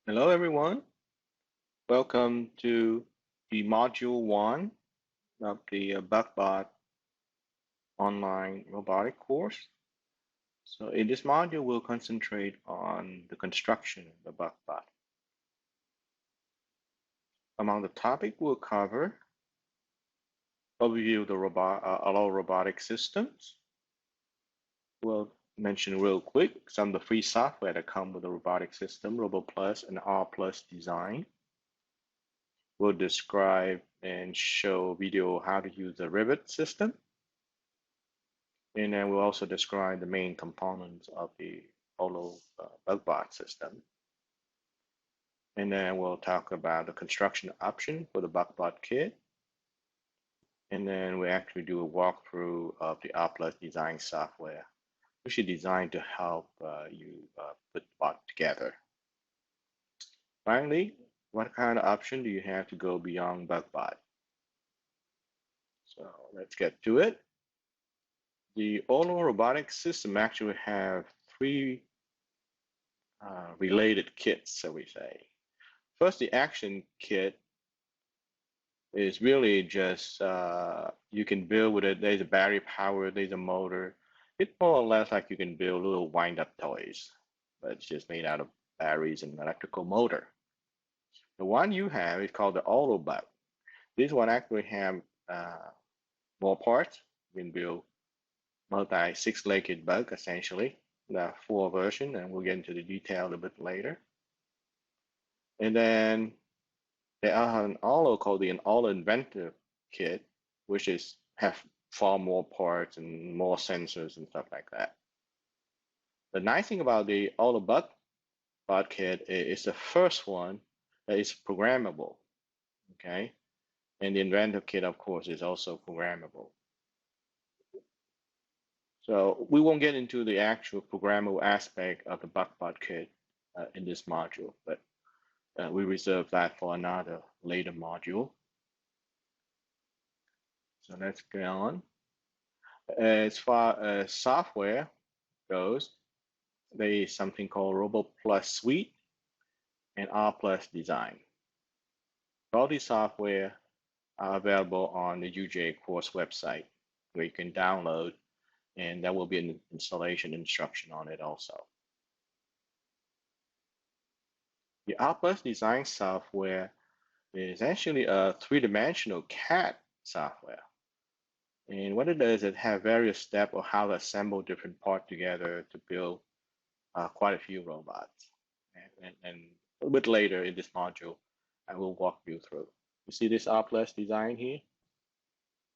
Hello, everyone. Welcome to the Module 1 of the Bugbot online robotic course. So in this module, we'll concentrate on the construction of the Bugbot. Among the topic we'll cover, overview of the OLLO robotic systems. We'll mention real quick some of the free software that come with the robotic system, RoboPlus and R+Design. We'll describe and show video how to use the Rivet System. And then we'll also describe the main components of the OLLO Bugbot system. And then we'll talk about the construction option for the Bugbot kit. And then we actually do a walkthrough of the R+Design software, which is designed to help you put the bot together. Finally, what kind of option do you have to go beyond Bugbot? So let's get to it. The OLLO robotic system actually have three related kits, so we say. First, the action kit is really just you can build with it. There's a battery power, there's a motor. It's more or less like you can build little wind-up toys, but it's just made out of batteries and electrical motor. The one you have is called the Autobot. This one actually have more parts. You can build multi six-legged bug essentially, the full version, and we'll get into the detail a bit later. And then they have an OLLO called the OLLO Inventor Kit, which is have far more parts and more sensors and stuff like that. The nice thing about the OLLO Bot Kit is the first one that is programmable, okay? And the Inventor Kit, of course, is also programmable. So we won't get into the actual programmable aspect of the Bugbot kit in this module, but we reserve that for another later module. So let's go on. As far as software goes, there is something called RoboPlus Suite and R+Design. All these software are available on the UJ course website where you can download, and there will be an installation instruction on it also. The R+Design software is actually a three-dimensional CAD software. And what it does is it has various steps of how to assemble different parts together to build quite a few robots. And a bit later in this module, I will walk you through. You see this R+Design here?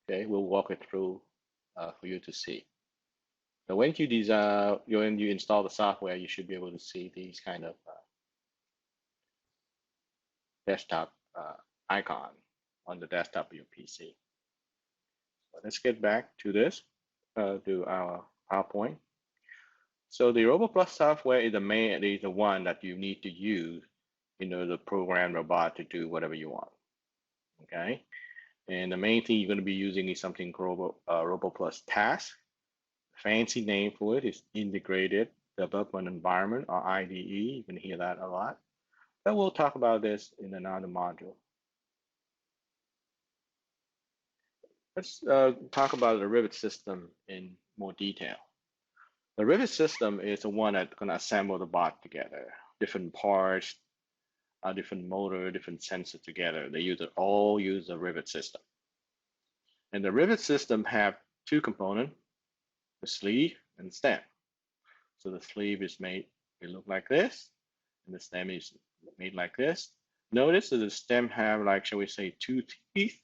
Okay, we'll walk it through for you to see. So when you install the software, you should be able to see these kind of desktop icon on the desktop of your PC. So let's get back to this, to our PowerPoint. So the RoboPlus software is the one that you need to use in order to program the bot to do whatever you want. Okay, and the main thing you're going to be using is something called RoboPlus Task. Fancy name for it is Integrated Development Environment, or IDE. You can hear that a lot. But we'll talk about this in another module. Let's talk about the Rivet system in more detail. The Rivet system is the one that's going to assemble the bot together. Different parts, different motor, different sensors together. They all use the Rivet system. And the Rivet system have two components, the sleeve and stem. So the sleeve is made, it look like this, and the stem is made like this. Notice that the stem have, like, shall we say, two teeth.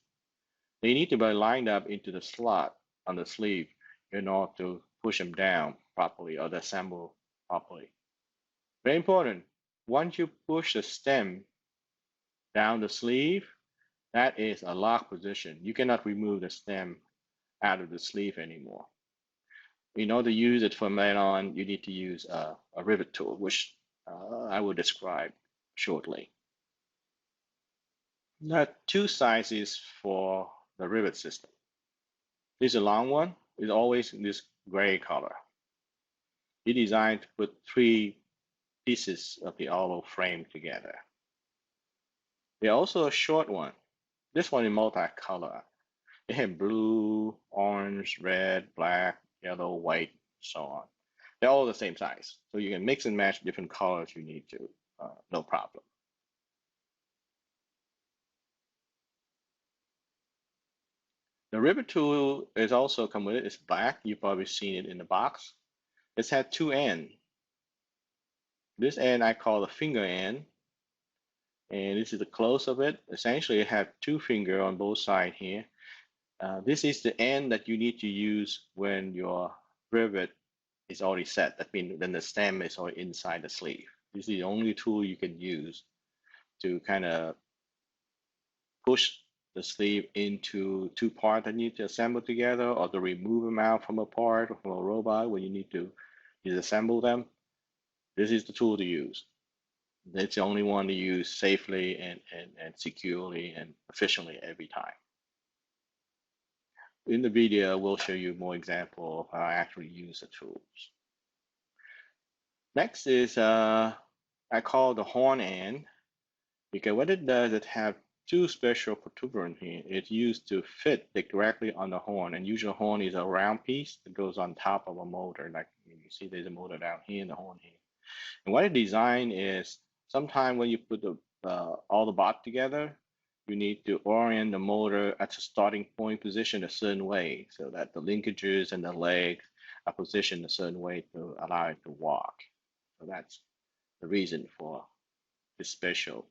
They need to be lined up into the slot on the sleeve in order to push them down properly or assemble properly. Very important. Once you push the stem down the sleeve, that is a lock position. You cannot remove the stem out of the sleeve anymore. In order to use it from then on, you need to use a Rivet tool, which I will describe shortly. There are two sizes for the Rivet system. This is a long one. It's always in this gray color. It's designed to put 3 pieces of the OLLO frame together. There's also a short one. This one is multicolor. It has blue, orange, red, black, yellow, white, so on. They're all the same size, so you can mix and match different colors you need to, no problem. The Rivet tool is also come with it. It's black. You've probably seen it in the box. It's had two ends. This end I call the finger end, and this is the close of it. Essentially, it has two fingers on both sides here. This is the end that you need to use when your rivet is already set. That means then the stem is already inside the sleeve. This is the only tool you can use to kind of push the sleeve into two parts that need to assemble together, or to remove them out from a part or from a robot when you need to disassemble them. This is the tool to use. It's the only one to use safely and securely and efficiently every time. In the video, we'll show you more example of how I actually use the tools. Next is I call the horn end, because what it does, it have two special protuberance here. It's used to fit directly on the horn, and usually a horn is a round piece that goes on top of a motor. Like you see, there's a motor down here and the horn here. And what it designed is, sometimes when you put all the bot together, you need to orient the motor at the starting point position a certain way, so that the linkages and the legs are positioned a certain way to allow it to walk. So that's the reason for this special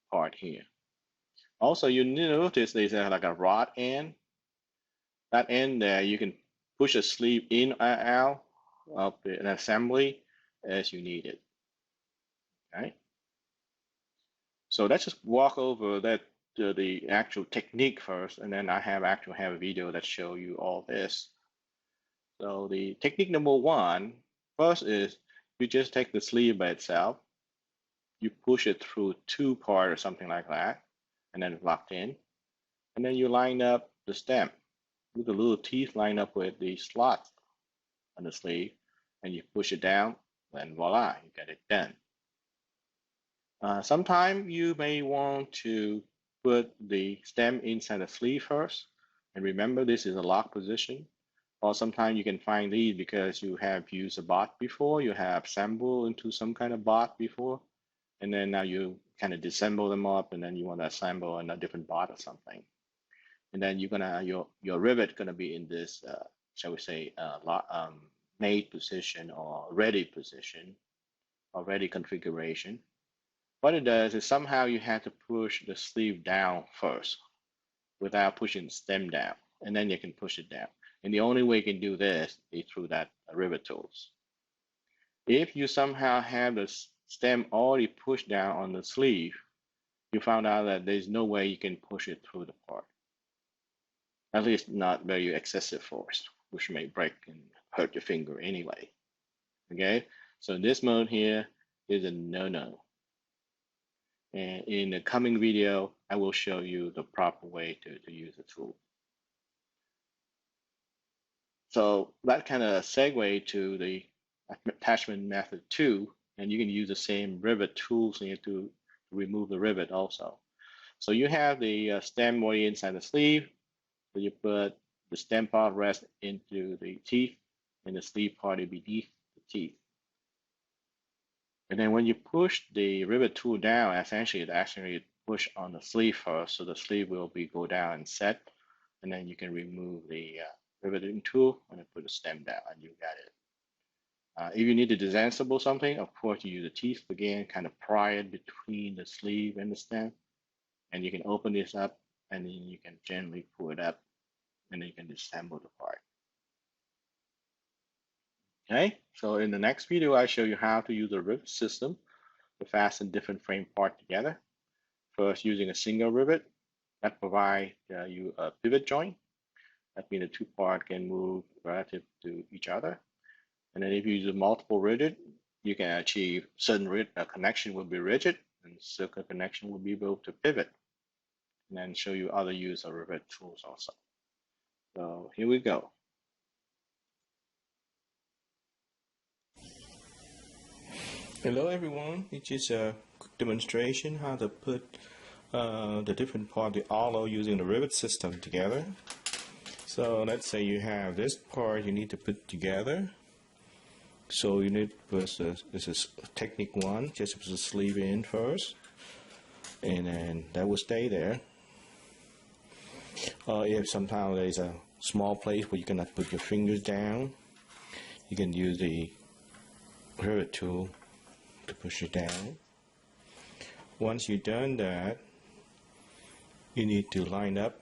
part here. Also, you notice there's like a rod end. That end there, you can push a sleeve in or out of an assembly as you need it. Okay. So let's just walk over that the actual technique first, and then I have a video that show you all this. So the technique number one, first is you just take the sleeve by itself, you push it through two parts or something like that, and then it's locked in, and then you line up the stem with the little teeth line up with the slots on the sleeve, and you push it down, and voila, you get it done. Sometimes you may want to put the stem inside the sleeve first, and remember this is a lock position. Or sometimes you can find these because you have used a bot before, you have assembled into some kind of bot before, and then now you kind of disassemble them up, and then you want to assemble in a different bot or something. And then you're gonna your rivet gonna be in this shall we say made position or ready position or ready configuration. What it does is somehow you have to push the sleeve down first without pushing the stem down, and then you can push it down. And the only way you can do this is through that rivet tools. If you somehow have the stem already pushed down on the sleeve, you found out that there's no way you can push it through the part. At least not very excessive force, which may break and hurt your finger anyway. Okay, so in this mode here is a no-no. And in the coming video, I will show you the proper way to use the tool. So that kind of segue to the attachment method 2, and you can use the same rivet tools to remove the rivet also. So you have the stem already inside the sleeve, so you put the stem part rest into the teeth, and the sleeve part is beneath the teeth. And then when you push the rivet tool down, essentially it actually push on the sleeve first, so the sleeve will go down and set, and then you can remove the riveting tool and then put the stem down, and you got it. If you need to disassemble something, of course you use the teeth again, kind of pry it between the sleeve and the stem, and you can open this up, and then you can gently pull it up, and then you can disassemble the part. Okay, so in the next video, I show you how to use the rivet system to fasten different frame parts together. First, using a single rivet that provides you a pivot joint. That means the two parts can move relative to each other. And then if you use multiple rivet, you can achieve certain connection will be rigid and certain connection will be able to pivot. And then show you other use of rivet tools also. So here we go. Hello everyone, it's just a quick demonstration how to put the different part of the OLLO using the Rivet system together. So let's say you have this part you need to put together. So you need to put this is technique 1, just put the sleeve in first, and then that will stay there. If sometimes there is a small place where you cannot put your fingers down, you can use the Rivet Tool to push it down. Once you've done that, you need to line up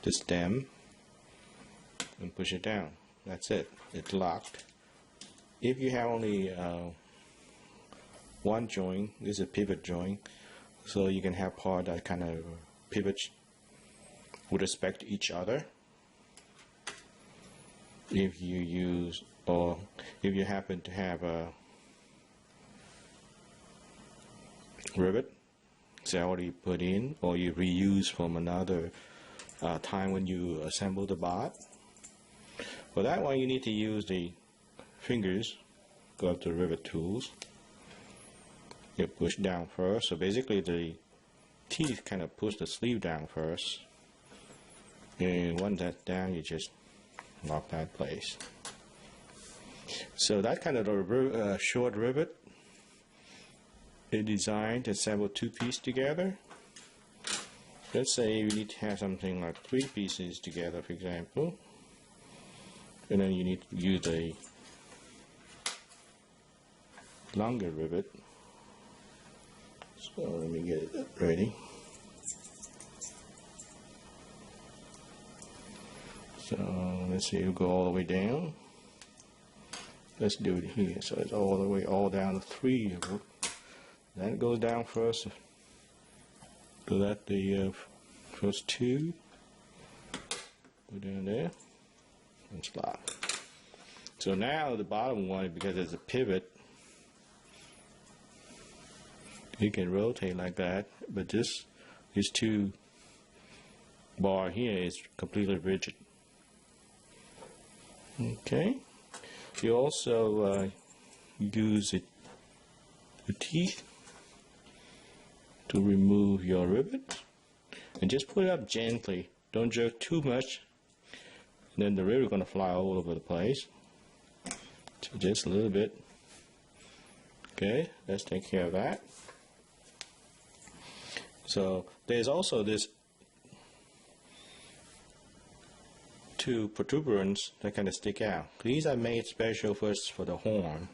the stem and push it down. That's it. It's locked. If you have only one joint, this is a pivot joint, so you can have part that kind of pivots with respect to each other. If you use, or if you happen to have a rivet it's already put in, or you reuse from another time when you assemble the bot. For that one, you need to use the fingers. Go up to Rivet Tools. You push down first. So basically, the teeth kind of push the sleeve down first. And once that's down, you just lock that place. So that kind of a short rivet is designed to assemble two pieces together. Let's say we need to have something like 3 pieces together, for example. And then you need to use a longer rivet. So let me get it ready. So let's see, we'll go all the way down. Let's do it here. So it's all the way down to 3. That goes down first. So that the first 2 go down there and slide. So now the bottom one, because there's a pivot, you can rotate like that, but these 2 bar here is completely rigid. Okay. You also use the teeth to remove your rivet, and just put it up gently. Don't jerk too much, and then the rivet is going to fly all over the place. So just a little bit. Okay, let's take care of that. So there's also this 2 protuberance that kind of stick out. These are made special first for the horn,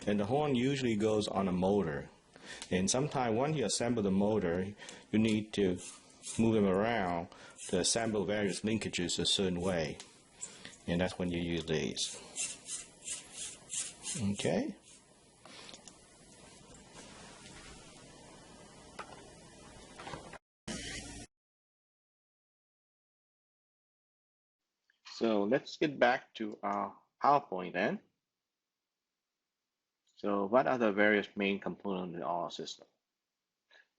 and the horn usually goes on a motor. And sometimes when you assemble the motor, you need to move them around to assemble various linkages a certain way, and that's when you use these. Okay. So let's get back to our PowerPoint then. So what are the various main components in our system?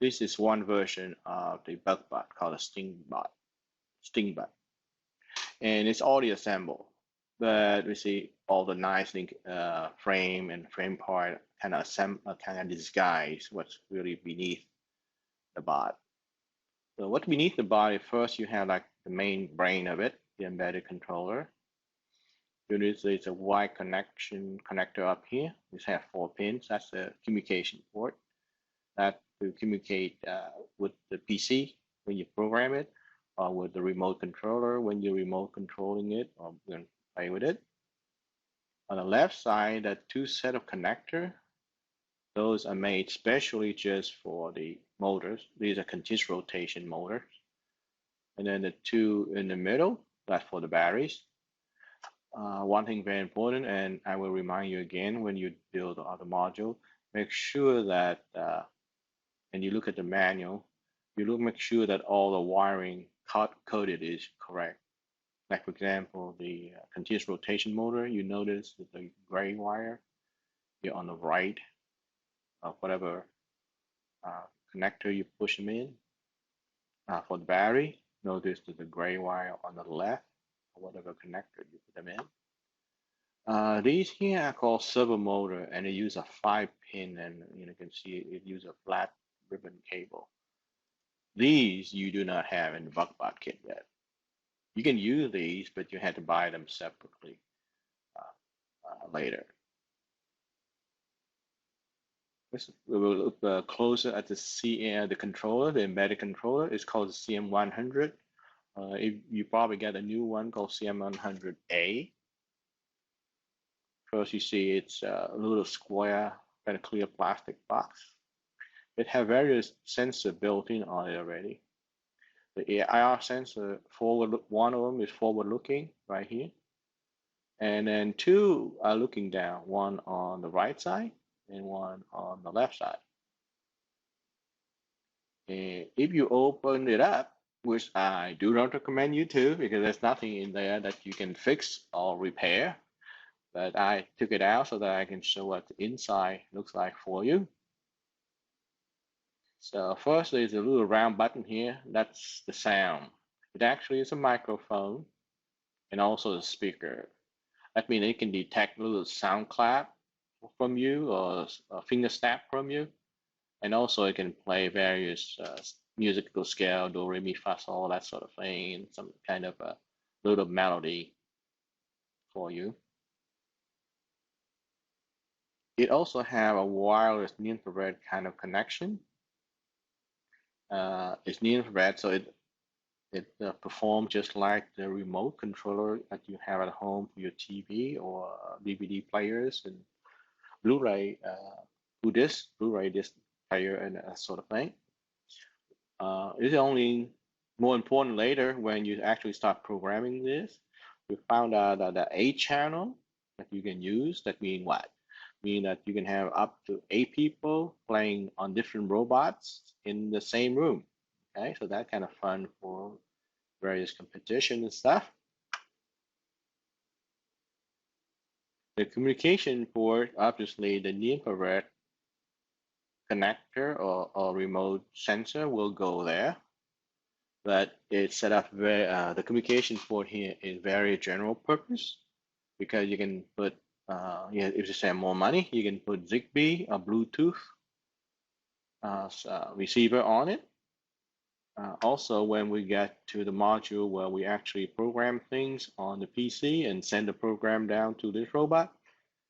This is one version of the Bugbot called a Stingbot. And it's already assembled, but we see all the nice frame and frame part kind of disguise what's really beneath the bot. So what's beneath the bot, first you have like the main brain of it, the embedded controller. It's a wide connector up here. We have 4 pins. That's the communication port. That to communicate with the PC when you program it, or with the remote controller when you're remote controlling it, or you're going to play with it. On the left side, that 2 set of connector. Those are made specially just for the motors. These are continuous rotation motors. And then the 2 in the middle, that's for the batteries. One thing very important, and I will remind you again when you build the other module, make sure that, and you look at the manual, make sure that all the wiring coded is correct. Like for example, the continuous rotation motor, you notice that the gray wire here on the right of whatever connector you push them in. For the battery, notice that the gray wire on the left, or whatever connector you put them in. These here are called servo motor, and they use a 5-pin, and you can see it uses a flat ribbon cable. These you do not have in the Bugbot kit yet. You can use these, but you had to buy them separately later. We will look closer at the controller, the embedded controller. It's called the CM100. You probably get a new one called CM100A. First, you see it's a little square, kind of clear plastic box. It has various sensors built in on it already. The IR sensor, one of them is forward-looking right here, and then two are looking down, one on the right side and one on the left side. And if you open it up, which I do not recommend you to, because there's nothing in there that you can fix or repair, but I took it out so that I can show what the inside looks like for you. So first, there's a little round button here. That's the sound. It actually is a microphone and also a speaker. That means it can detect a little sound clap from you or a finger snap from you. And also it can play various musical scale, do, re, mi, fa, sol, that sort of thing, some kind of a little melody for you. It also have a wireless near-infrared kind of connection. It's near-infrared, so it performs just like the remote controller that you have at home for your TV or DVD players and Blu-ray disc player and that sort of thing. It's only more important later when you actually start programming this. We found out that the 8 channel that you can use, that mean what? Mean that you can have up to 8 people playing on different robots in the same room. Okay, so that kind of fun for various competition and stuff. The communication port, obviously the near-infrared connector or remote sensor will go there, but it's set up very, the communication port here is very general purpose because you can put, if you send more money, you can put Zigbee or Bluetooth receiver on it. Also, when we get to the module where we actually program things on the PC and send the program down to this robot,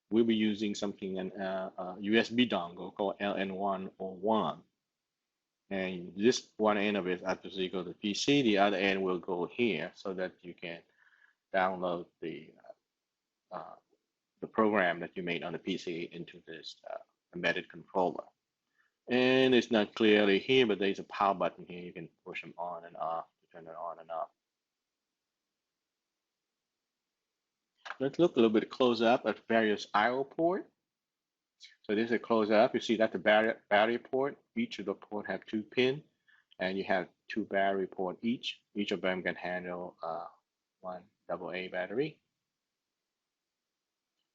we'll be using something, a USB dongle called LN101. And this one end of it obviously go to the PC, the other end will go here so that you can download the program that you made on the PC into this embedded controller. And it's not clearly here, but there's a power button here. You can push them on and off to turn it on and off. Let's look a little bit close up at various I/O port. So this is a close up. You see that the battery port, each of the port have 2 pins, and you have 2 battery port each. Each of them can handle 1 AA battery.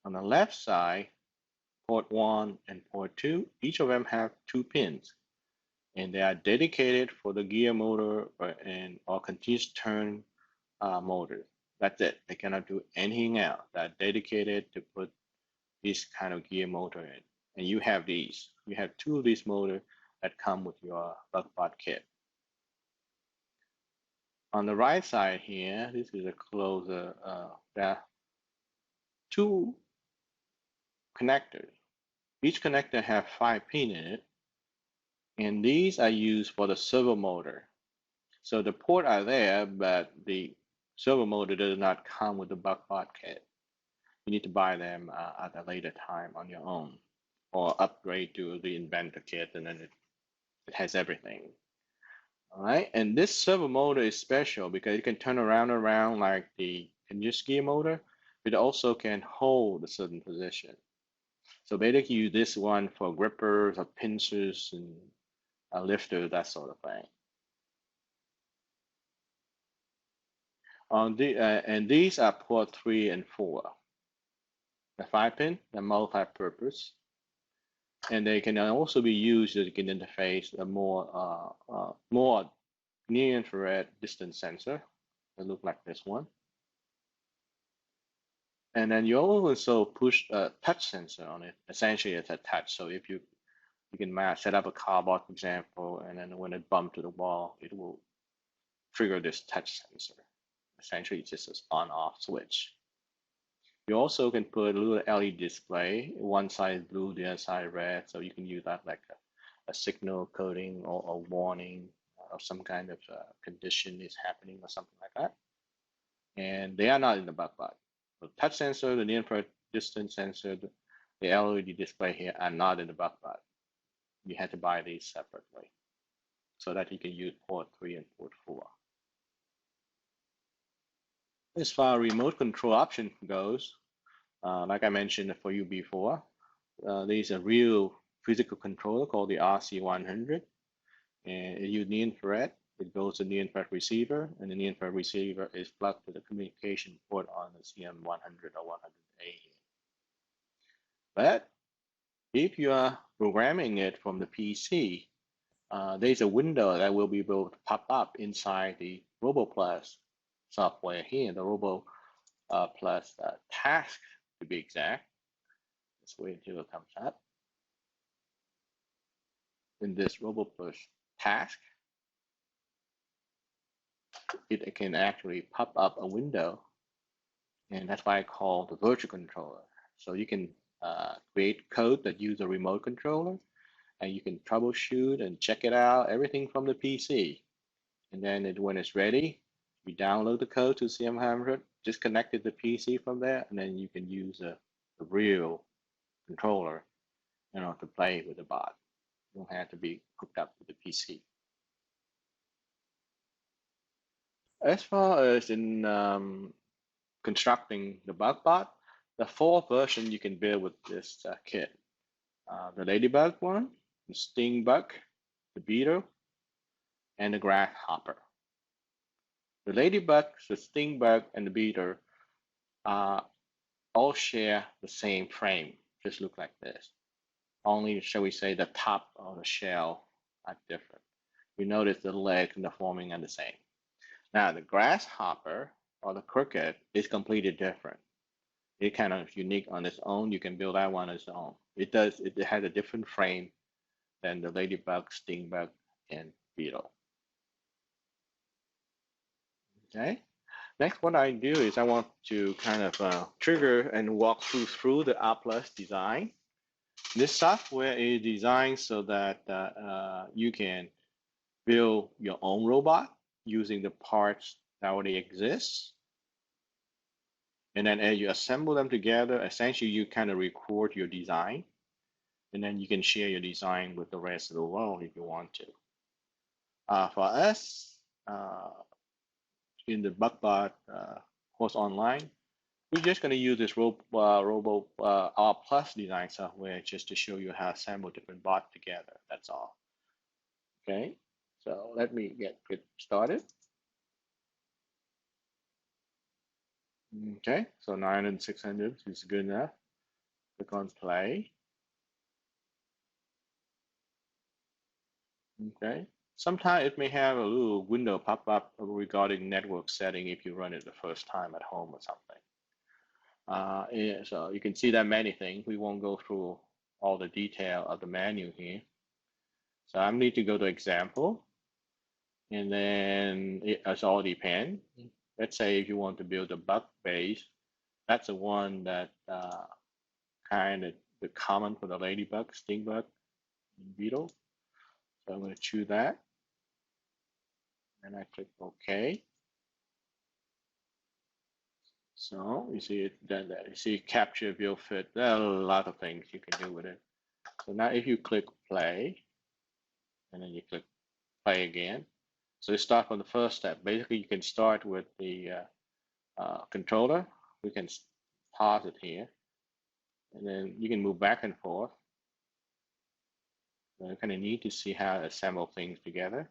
On the left side, port 1 and port 2, each of them have 2 pins, and they are dedicated for the gear motor or continuous turn motor. That's it. They cannot do anything else. They're dedicated to put this kind of gear motor in. And you have these. You have 2 of these motors that come with your Bugbot kit. On the right side here, this is a closer. There are 2 connectors. Each connector has 5 pins in it, and these are used for the servo motor. So the ports are there, but the servo motor does not come with the Bugbot kit. You need to buy them at a later time on your own, or upgrade to the inventor kit, and then it has everything. All right, and this servo motor is special because it can turn around and around like the continuous gear motor, but it also can hold a certain position. So basically, use this one for grippers or pincers and lifters, that sort of thing. And these are port 3 and 4. The 5-pin, the multi-purpose, and they can also be used as you can interface a more near-infrared distance sensor. They look like this one. And then you also push a touch sensor on it. Essentially, it's a touch. So if you can set up a Carbot, for example, and then when it bumps to the wall, it will trigger this touch sensor. Essentially, it's just an on-off switch. You also can put a little LED display. One side is blue, the other side red. So you can use that like a signal coding or a warning of some kind of condition is happening or something like that. And they are not in the Bugbot. The touch sensor, the near-infrared distance sensor, the LED display here are not in the Bugbot. You had to buy these separately so that you can use port 3 and port 4. As far as remote control option goes, like I mentioned for you before, there's a real physical controller called the RC100, and it uses near-infrared. It goes to near-infrared receiver, and the near-infrared receiver is plugged to the communication port on the CM100 or 100A. But if you are programming it from the PC, there's a window that will be able to pop up inside the RoboPlus software here, the RoboPlus task to be exact. Let's wait until it comes up. In this RoboPlus task, it can actually pop up a window, and that's why I call the virtual controller. So you can create code that use a remote controller, and you can troubleshoot and check it out, everything from the PC. And then when it's ready, you download the code to CM100, disconnect the PC from there, and then you can use a real controller to play with the bot. You don't have to be hooked up to the PC. As far as in constructing the Bugbot, the 4th version you can build with this kit. The Ladybug one, the Stingbug, the Beetle, and the Grasshopper. The Ladybug, the Stingbug, and the Beetle all share the same frame, just look like this. Only, shall we say, the top of the shell are different. You notice the legs and the forming are the same. Now, the Grasshopper or the Cricket is completely different. It's kind of unique on its own. You can build that one on its own. It has a different frame than the Ladybug, Stingbug, and Beetle. Okay. Next, what I do is I want to kind of trigger and walk through the R+Design. This software is designed so that you can build your own robot using the parts that already exist. And then as you assemble them together, essentially you kind of record your design. And then you can share your design with the rest of the world if you want to. For us, in the Bugbot course online, we're just going to use this R+Design software just to show you how to assemble different bots together. That's all. Okay, so let me get started. Okay, so 900 and 600 is good enough. Click on play. Okay, sometimes it may have a little window pop up regarding network setting if you run it the first time at home or something. Yeah, so you can see that many things. We won't go through all the detail of the menu here. So I need to go to example, and then it's all depends. Let's say if you want to build a bug base, that's the one that kind of the common for the Ladybug, Stingbug, and Beetle. So I'm going to choose that, and I click OK. So you see it done that. You see capture, build, fit. There are a lot of things you can do with it. So now if you click play, and then you click play again. So you start from the first step. Basically, you can start with the controller. We can pause it here, and then you can move back and forth. You kind of need to see how to assemble things together.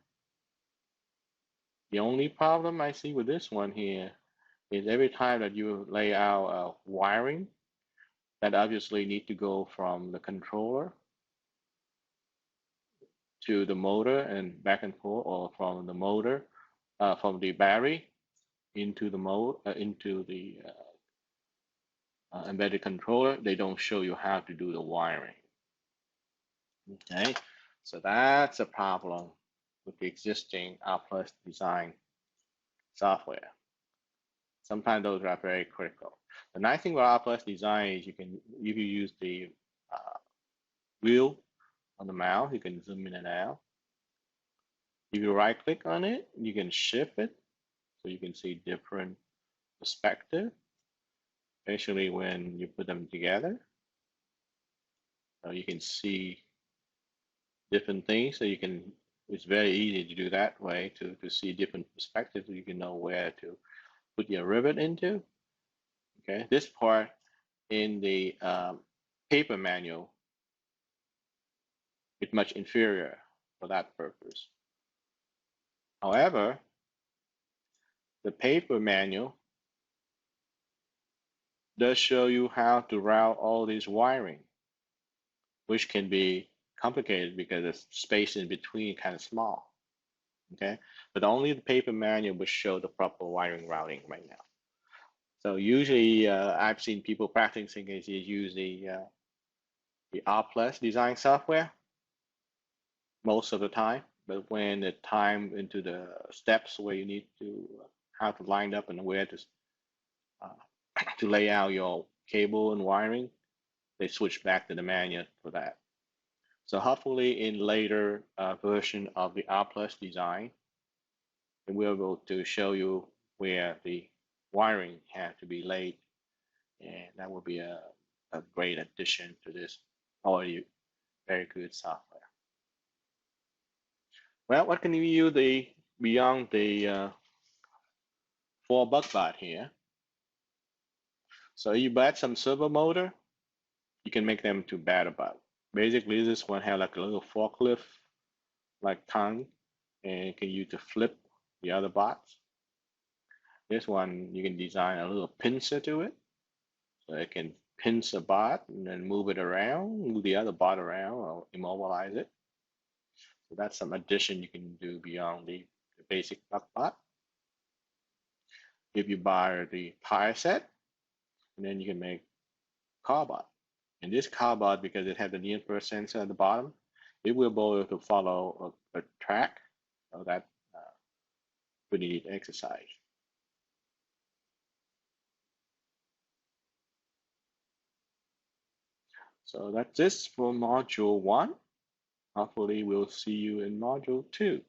The only problem I see with this one here is every time that you lay out wiring, that obviously need to go from the controller to the motor and back and forth, or from the motor, from the battery into the embedded controller, they don't show you how to do the wiring. Okay, so that's a problem with the existing R+Design software. Sometimes those are very critical. The nice thing about R+Design is you can use the wheel on the mouse, you can zoom in and out. If you right click on it, you can shift it so you can see different perspective, especially when you put them together. So you can see different things. So it's very easy to do that way to see different perspectives. So you can know where to put your rivet into. Okay, this part in the paper manual is much inferior for that purpose. However, the paper manual does show you how to route all this wiring, which can be complicated because the space in between kind of small. Okay, but only the paper manual will show the proper wiring routing right now. So usually I've seen people practicing is use the R+Design software most of the time, but when the time into the steps where you need to how to line up and where to lay out your cable and wiring, they switch back to the manual for that. So hopefully in later version of the R+Design, we'll be able to show you where the wiring has to be laid, and that will be a great addition to this already very good software. Well, what can you use beyond the 4 Bugbot here? So you add some servo motor, you can make them to Autobot. Basically, this one has like a little forklift like tongue, and you can use to flip the other bots. This one you can design a little pincer to it, so it can pinch a bot and then move it around, move the other bot around, or immobilize it. So that's some addition you can do beyond the basic Bugbot. If you buy the pie set, and then you can make Carbot. And this Carbot, because it has the near-Earth sensor at the bottom, it will be able to follow a track. So that pretty neat exercise. So that's this for module 1. Hopefully we'll see you in module 2.